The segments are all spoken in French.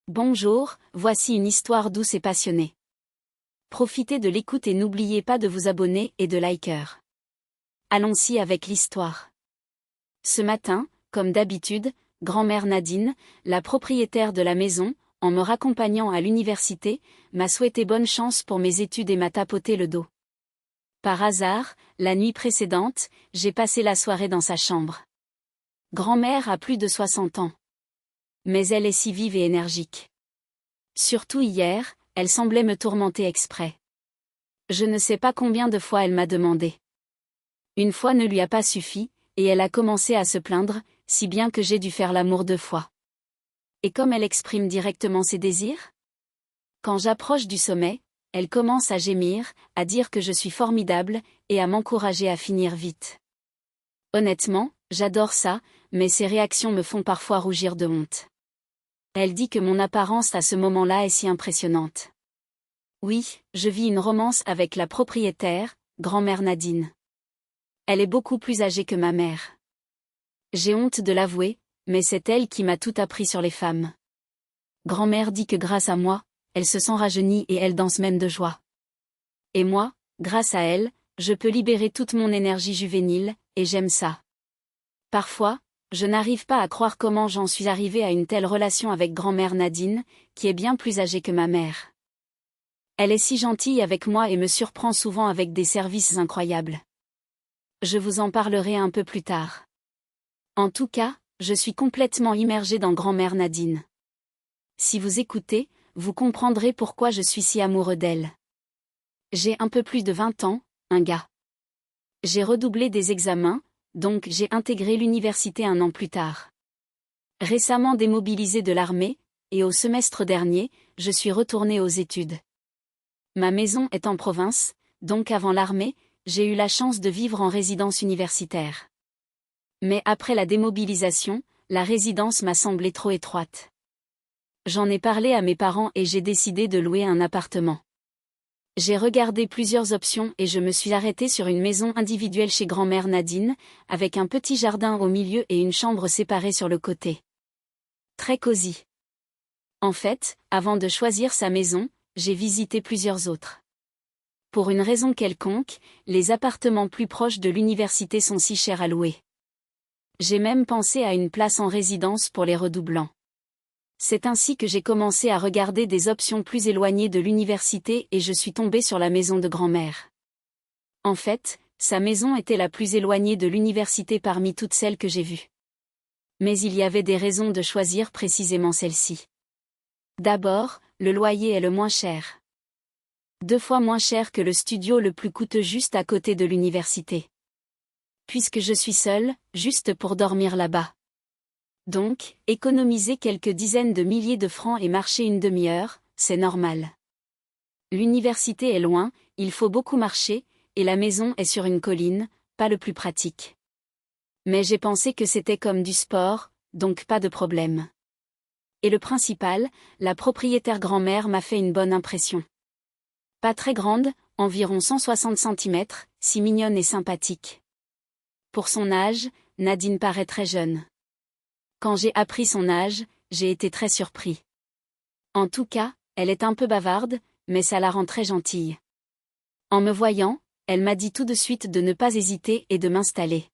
Bonjour, voici une histoire douce et passionnée. Profitez de l'écoute et n'oubliez pas de vous abonner et de liker. Allons-y avec l'histoire. Ce matin, comme d'habitude, grand-mère Nadine, la propriétaire de la maison, en me raccompagnant à l'université, m'a souhaité bonne chance pour mes études et m'a tapoté le dos. Par hasard, la nuit précédente, j'ai passé la soirée dans sa chambre. Grand-mère a plus de 60 ans. Mais elle est si vive et énergique. Surtout hier, elle semblait me tourmenter exprès. Je ne sais pas combien de fois elle m'a demandé. Une fois ne lui a pas suffi, et elle a commencé à se plaindre, si bien que j'ai dû faire l'amour 2 fois. Et comme elle exprime directement ses désirs? Quand j'approche du sommet, elle commence à gémir, à dire que je suis formidable, et à m'encourager à finir vite. Honnêtement, j'adore ça, mais ses réactions me font parfois rougir de honte. Elle dit que mon apparence à ce moment-là est si impressionnante. Oui, je vis une romance avec la propriétaire, grand-mère Nadine. Elle est beaucoup plus âgée que ma mère. J'ai honte de l'avouer, mais c'est elle qui m'a tout appris sur les femmes. Grand-mère dit que grâce à moi, elle se sent rajeunie et elle danse même de joie. Et moi, grâce à elle, je peux libérer toute mon énergie juvénile, et j'aime ça. Parfois, je n'arrive pas à croire comment j'en suis arrivée à une telle relation avec grand-mère Nadine, qui est bien plus âgée que ma mère. Elle est si gentille avec moi et me surprend souvent avec des services incroyables. Je vous en parlerai un peu plus tard. En tout cas, je suis complètement immergée dans grand-mère Nadine. Si vous écoutez, vous comprendrez pourquoi je suis si amoureux d'elle. J'ai un peu plus de 20 ans, un gars. J'ai redoublé des examens, donc j'ai intégré l'université 1 an plus tard. Récemment démobilisée de l'armée, et au semestre dernier, je suis retournée aux études. Ma maison est en province, donc avant l'armée, j'ai eu la chance de vivre en résidence universitaire. Mais après la démobilisation, la résidence m'a semblé trop étroite. J'en ai parlé à mes parents et j'ai décidé de louer un appartement. J'ai regardé plusieurs options et je me suis arrêtée sur une maison individuelle chez grand-mère Nadine, avec un petit jardin au milieu et une chambre séparée sur le côté. Très cosy. En fait, avant de choisir sa maison, j'ai visité plusieurs autres. Pour une raison quelconque, les appartements plus proches de l'université sont si chers à louer. J'ai même pensé à une place en résidence pour les redoublants. C'est ainsi que j'ai commencé à regarder des options plus éloignées de l'université et je suis tombée sur la maison de grand-mère. En fait, sa maison était la plus éloignée de l'université parmi toutes celles que j'ai vues. Mais il y avait des raisons de choisir précisément celle-ci. D'abord, le loyer est le moins cher. 2 fois moins cher que le studio le plus coûteux juste à côté de l'université. Puisque je suis seule, juste pour dormir là-bas. Donc, économiser quelques dizaines de milliers de francs et marcher une demi-heure, c'est normal. L'université est loin, il faut beaucoup marcher, et la maison est sur une colline, pas le plus pratique. Mais j'ai pensé que c'était comme du sport, donc pas de problème. Et le principal, la propriétaire grand-mère m'a fait une bonne impression. Pas très grande, environ 160 cm, si mignonne et sympathique. Pour son âge, Nadine paraît très jeune. Quand j'ai appris son âge, j'ai été très surpris. En tout cas, elle est un peu bavarde, mais ça la rend très gentille. En me voyant, elle m'a dit tout de suite de ne pas hésiter et de m'installer.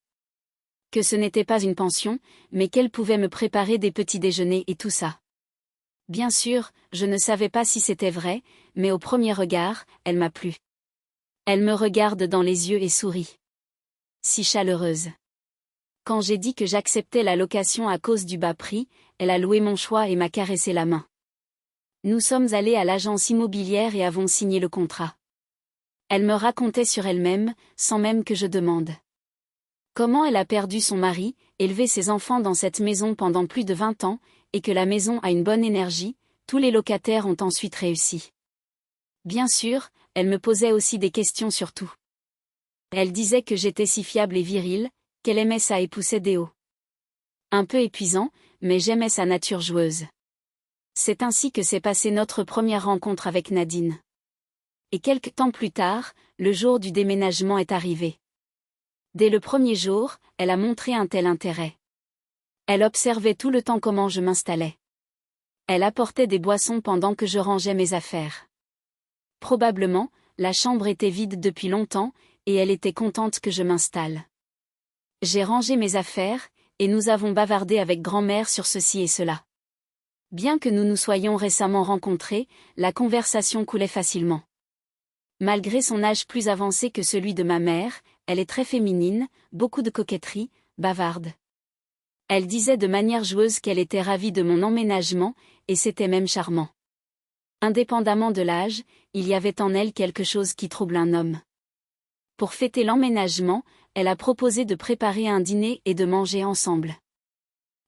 Que ce n'était pas une pension, mais qu'elle pouvait me préparer des petits déjeuners et tout ça. Bien sûr, je ne savais pas si c'était vrai, mais au premier regard, elle m'a plu. Elle me regarde dans les yeux et sourit. Si chaleureuse. Quand j'ai dit que j'acceptais la location à cause du bas prix, elle a loué mon choix et m'a caressé la main. Nous sommes allés à l'agence immobilière et avons signé le contrat. Elle me racontait sur elle-même, sans même que je demande. Comment elle a perdu son mari, élevé ses enfants dans cette maison pendant plus de 20 ans, et que la maison a une bonne énergie, tous les locataires ont ensuite réussi. Bien sûr, elle me posait aussi des questions sur tout. Elle disait que j'étais si fiable et virile, qu'elle aimait ça et poussait des hauts. Un peu épuisant, mais j'aimais sa nature joueuse. C'est ainsi que s'est passée notre première rencontre avec Nadine. Et quelque temps plus tard, le jour du déménagement est arrivé. Dès le premier jour, elle a montré un tel intérêt. Elle observait tout le temps comment je m'installais. Elle apportait des boissons pendant que je rangeais mes affaires. Probablement, la chambre était vide depuis longtemps, et elle était contente que je m'installe. J'ai rangé mes affaires, et nous avons bavardé avec grand-mère sur ceci et cela. Bien que nous nous soyons récemment rencontrés, la conversation coulait facilement. Malgré son âge plus avancé que celui de ma mère, elle est très féminine, beaucoup de coquetterie, bavarde. Elle disait de manière joueuse qu'elle était ravie de mon emménagement, et c'était même charmant. Indépendamment de l'âge, il y avait en elle quelque chose qui trouble un homme. Pour fêter l'emménagement, elle a proposé de préparer un dîner et de manger ensemble.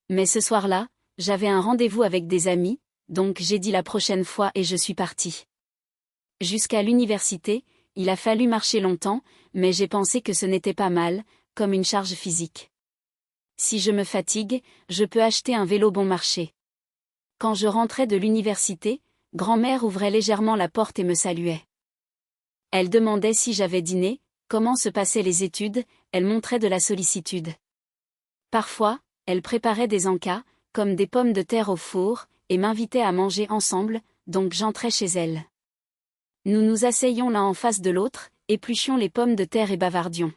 Mais ce soir-là, j'avais un rendez-vous avec des amis, donc j'ai dit la prochaine fois et je suis partie. Jusqu'à l'université, il a fallu marcher longtemps, mais j'ai pensé que ce n'était pas mal, comme une charge physique. Si je me fatigue, je peux acheter un vélo bon marché. Quand je rentrais de l'université, grand-mère ouvrait légèrement la porte et me saluait. Elle demandait si j'avais dîné, comment se passaient les études, elle montrait de la sollicitude. Parfois, elle préparait des encas, comme des pommes de terre au four, et m'invitait à manger ensemble, donc j'entrais chez elle. Nous nous asseyions l'un en face de l'autre, épluchions les pommes de terre et bavardions.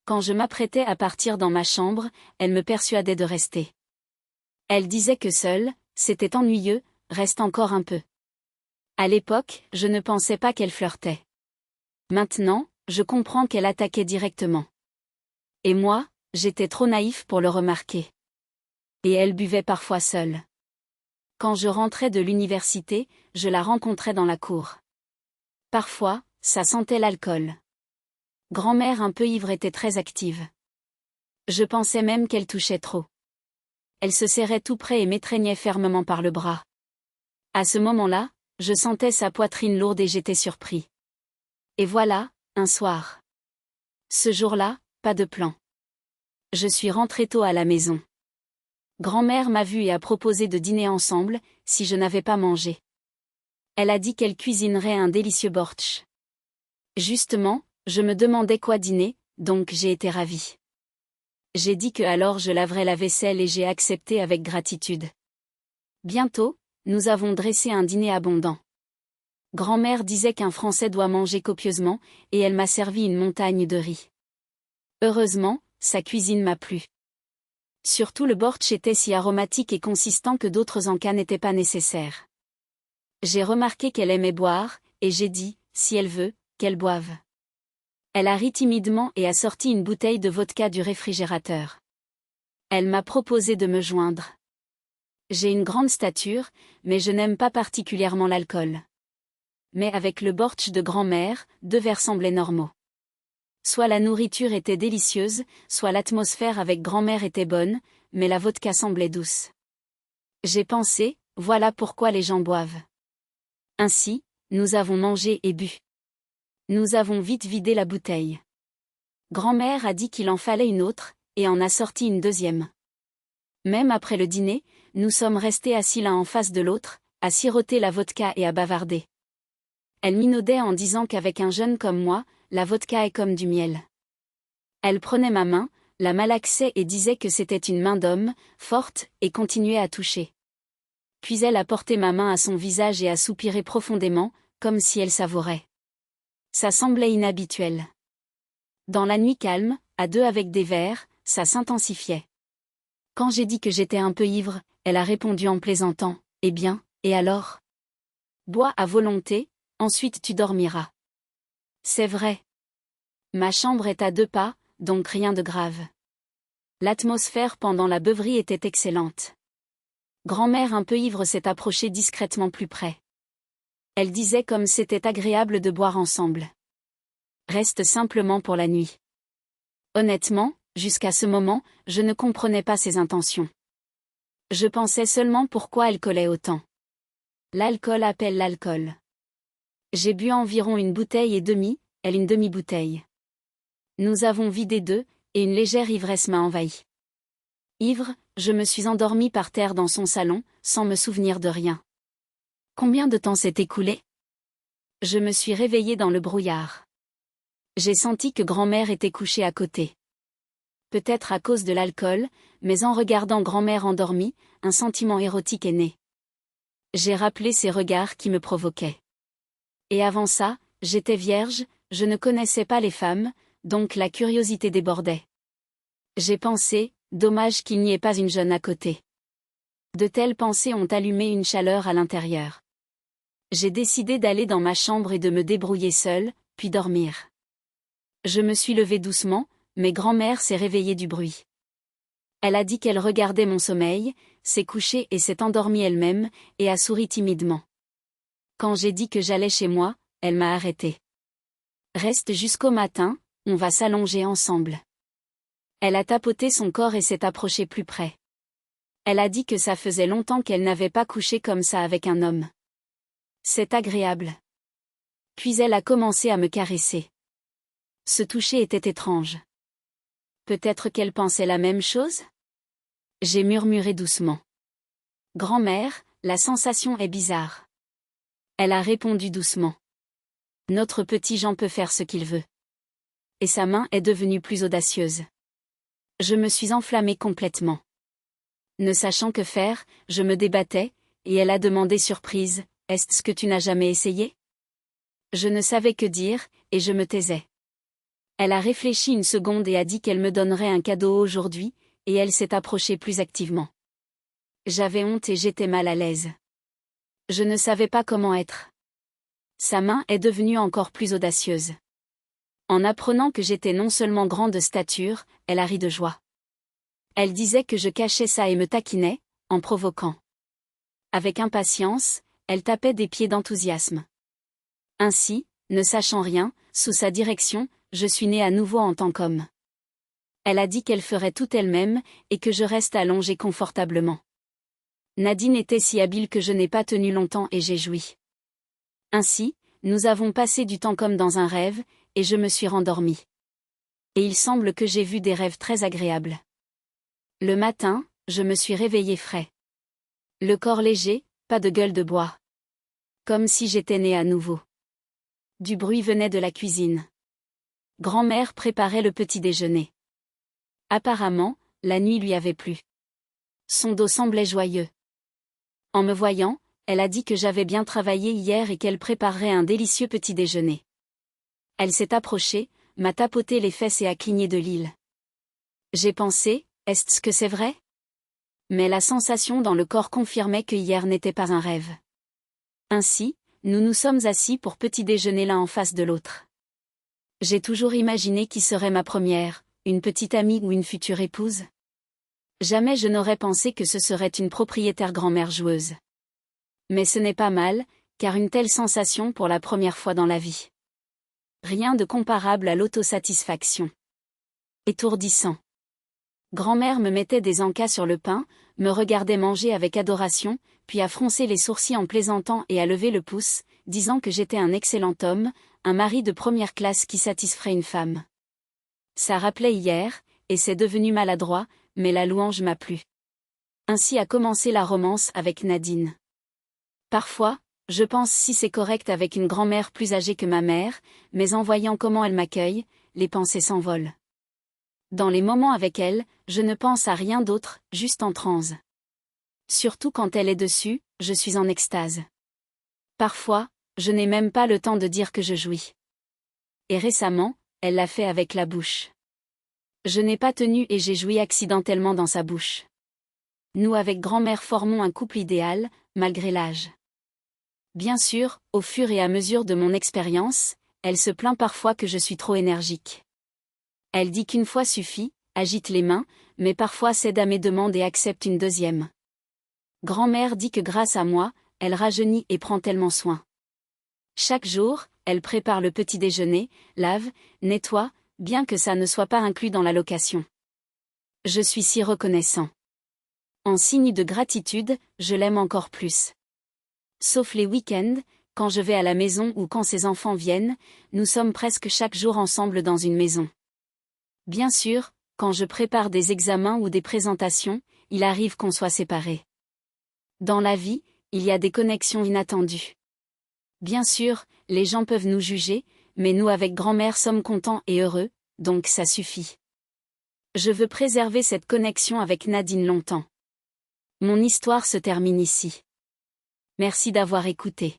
Quand je m'apprêtais à partir dans ma chambre, elle me persuadait de rester. Elle disait que seule, c'était ennuyeux, reste encore un peu. À l'époque, je ne pensais pas qu'elle flirtait. Maintenant, je comprends qu'elle attaquait directement. Et moi, j'étais trop naïf pour le remarquer. Et elle buvait parfois seule. Quand je rentrais de l'université, je la rencontrais dans la cour. Parfois, ça sentait l'alcool. Grand-mère un peu ivre était très active. Je pensais même qu'elle touchait trop. Elle se serrait tout près et m'étreignait fermement par le bras. À ce moment-là, je sentais sa poitrine lourde et j'étais surpris. Et voilà, un soir. Ce jour-là, pas de plan. Je suis rentré tôt à la maison. Grand-mère m'a vu et a proposé de dîner ensemble, si je n'avais pas mangé. Elle a dit qu'elle cuisinerait un délicieux bortsch. Justement, je me demandais quoi dîner, donc j'ai été ravie. J'ai dit que alors je laverais la vaisselle et j'ai accepté avec gratitude. Bientôt, nous avons dressé un dîner abondant. Grand-mère disait qu'un Français doit manger copieusement, et elle m'a servi une montagne de riz. Heureusement, sa cuisine m'a plu. Surtout le bortsch était si aromatique et consistant que d'autres encas n'étaient pas nécessaires. J'ai remarqué qu'elle aimait boire, et j'ai dit, si elle veut, qu'elle boive. Elle a ri timidement et a sorti une bouteille de vodka du réfrigérateur. Elle m'a proposé de me joindre. J'ai une grande stature, mais je n'aime pas particulièrement l'alcool. Mais avec le bortsch de grand-mère, 2 verres semblaient normaux. Soit la nourriture était délicieuse, soit l'atmosphère avec grand-mère était bonne, mais la vodka semblait douce. J'ai pensé, voilà pourquoi les gens boivent. Ainsi, nous avons mangé et bu. Nous avons vite vidé la bouteille. Grand-mère a dit qu'il en fallait une autre, et en a sorti une deuxième. Même après le dîner, nous sommes restés assis l'un en face de l'autre, à siroter la vodka et à bavarder. Elle minaudait en disant qu'avec un jeune comme moi, la vodka est comme du miel. Elle prenait ma main, la malaxait et disait que c'était une main d'homme, forte, et continuait à toucher. Puis elle a porté ma main à son visage et a soupiré profondément, comme si elle savourait. Ça semblait inhabituel. Dans la nuit calme, à 2 avec des verres, ça s'intensifiait. Quand j'ai dit que j'étais un peu ivre, elle a répondu en plaisantant, « Eh bien, et alors ? Bois à volonté, ensuite tu dormiras. » C'est vrai. Ma chambre est à 2 pas, donc rien de grave. L'atmosphère pendant la beuverie était excellente. Grand-mère un peu ivre s'est approchée discrètement plus près. Elle disait comme c'était agréable de boire ensemble. Reste simplement pour la nuit. Honnêtement, jusqu'à ce moment, je ne comprenais pas ses intentions. Je pensais seulement pourquoi elle collait autant. L'alcool appelle l'alcool. J'ai bu environ 1,5 bouteilles, elle une demi-bouteille. Nous avons vidé 2, et une légère ivresse m'a envahi. Ivre, je me suis endormie par terre dans son salon, sans me souvenir de rien. Combien de temps s'est écoulé ? Je me suis réveillée dans le brouillard. J'ai senti que grand-mère était couchée à côté. Peut-être à cause de l'alcool, mais en regardant grand-mère endormie, un sentiment érotique est né. J'ai rappelé ses regards qui me provoquaient. Et avant ça, j'étais vierge, je ne connaissais pas les femmes, donc la curiosité débordait. J'ai pensé, dommage qu'il n'y ait pas une jeune à côté. De telles pensées ont allumé une chaleur à l'intérieur. J'ai décidé d'aller dans ma chambre et de me débrouiller seule, puis dormir. Je me suis levée doucement, mais grand-mère s'est réveillée du bruit. Elle a dit qu'elle regardait mon sommeil, s'est couchée et s'est endormie elle-même, et a souri timidement. Quand j'ai dit que j'allais chez moi, elle m'a arrêtée. Reste jusqu'au matin, on va s'allonger ensemble. Elle a tapoté son corps et s'est approchée plus près. Elle a dit que ça faisait longtemps qu'elle n'avait pas couché comme ça avec un homme. C'est agréable. Puis elle a commencé à me caresser. Ce toucher était étrange. Peut-être qu'elle pensait la même chose? J'ai murmuré doucement. Grand-mère, la sensation est bizarre. Elle a répondu doucement. Notre petit Jean peut faire ce qu'il veut. Et sa main est devenue plus audacieuse. Je me suis enflammée complètement. Ne sachant que faire, je me débattais, et elle a demandé surprise, « Est-ce que tu n'as jamais essayé ?» Je ne savais que dire, et je me taisais. Elle a réfléchi une seconde et a dit qu'elle me donnerait un cadeau aujourd'hui, et elle s'est approchée plus activement. J'avais honte et j'étais mal à l'aise. Je ne savais pas comment être. Sa main est devenue encore plus audacieuse. En apprenant que j'étais non seulement grande de stature, elle a ri de joie. Elle disait que je cachais ça et me taquinait, en provoquant. Avec impatience, elle tapait des pieds d'enthousiasme. Ainsi, ne sachant rien, sous sa direction, je suis née à nouveau en tant qu'homme. Elle a dit qu'elle ferait tout elle-même, et que je reste allongée confortablement. Nadine était si habile que je n'ai pas tenu longtemps et j'ai joui. Ainsi, nous avons passé du temps comme dans un rêve, et je me suis rendormie. Et il semble que j'ai vu des rêves très agréables. Le matin, je me suis réveillée frais. Le corps léger, pas de gueule de bois. Comme si j'étais née à nouveau. Du bruit venait de la cuisine. Grand-mère préparait le petit déjeuner. Apparemment, la nuit lui avait plu. Son dos semblait joyeux. En me voyant, elle a dit que j'avais bien travaillé hier et qu'elle préparerait un délicieux petit déjeuner. Elle s'est approchée, m'a tapoté les fesses et a cligné de l'île. J'ai pensé, est-ce que c'est vrai? Mais la sensation dans le corps confirmait que hier n'était pas un rêve. Ainsi, nous nous sommes assis pour petit déjeuner l'un en face de l'autre. J'ai toujours imaginé qui serait ma première, une petite amie ou une future épouse. Jamais je n'aurais pensé que ce serait une propriétaire grand-mère joueuse. Mais ce n'est pas mal, car une telle sensation pour la première fois dans la vie. Rien de comparable à l'autosatisfaction. Étourdissant. Grand-mère me mettait des encas sur le pain, me regardait manger avec adoration, puis a froncé les sourcils en plaisantant et a levé le pouce, disant que j'étais un excellent homme, un mari de première classe qui satisferait une femme. Ça rappelait hier, et c'est devenu maladroit, mais la louange m'a plu. Ainsi a commencé la romance avec Nadine. Parfois, je pense si c'est correct avec une grand-mère plus âgée que ma mère, mais en voyant comment elle m'accueille, les pensées s'envolent. Dans les moments avec elle, je ne pense à rien d'autre, juste en transe. Surtout quand elle est dessus, je suis en extase. Parfois, je n'ai même pas le temps de dire que je jouis. Et récemment, elle l'a fait avec la bouche. Je n'ai pas tenu et j'ai joui accidentellement dans sa bouche. Nous avec grand-mère formons un couple idéal, malgré l'âge. Bien sûr, au fur et à mesure de mon expérience, elle se plaint parfois que je suis trop énergique. Elle dit qu'une fois suffit, agite les mains, mais parfois cède à mes demandes et accepte une deuxième. Grand-mère dit que grâce à moi, elle rajeunit et prend tellement soin. Chaque jour, elle prépare le petit déjeuner, lave, nettoie, bien que ça ne soit pas inclus dans la location. Je suis si reconnaissant. En signe de gratitude, je l'aime encore plus. Sauf les week-ends, quand je vais à la maison ou quand ses enfants viennent, nous sommes presque chaque jour ensemble dans une maison. Bien sûr, quand je prépare des examens ou des présentations, il arrive qu'on soit séparés. Dans la vie, il y a des connexions inattendues. Bien sûr, les gens peuvent nous juger, mais nous avec grand-mère sommes contents et heureux, donc ça suffit. Je veux préserver cette connexion avec Nadine longtemps. Mon histoire se termine ici. Merci d'avoir écouté.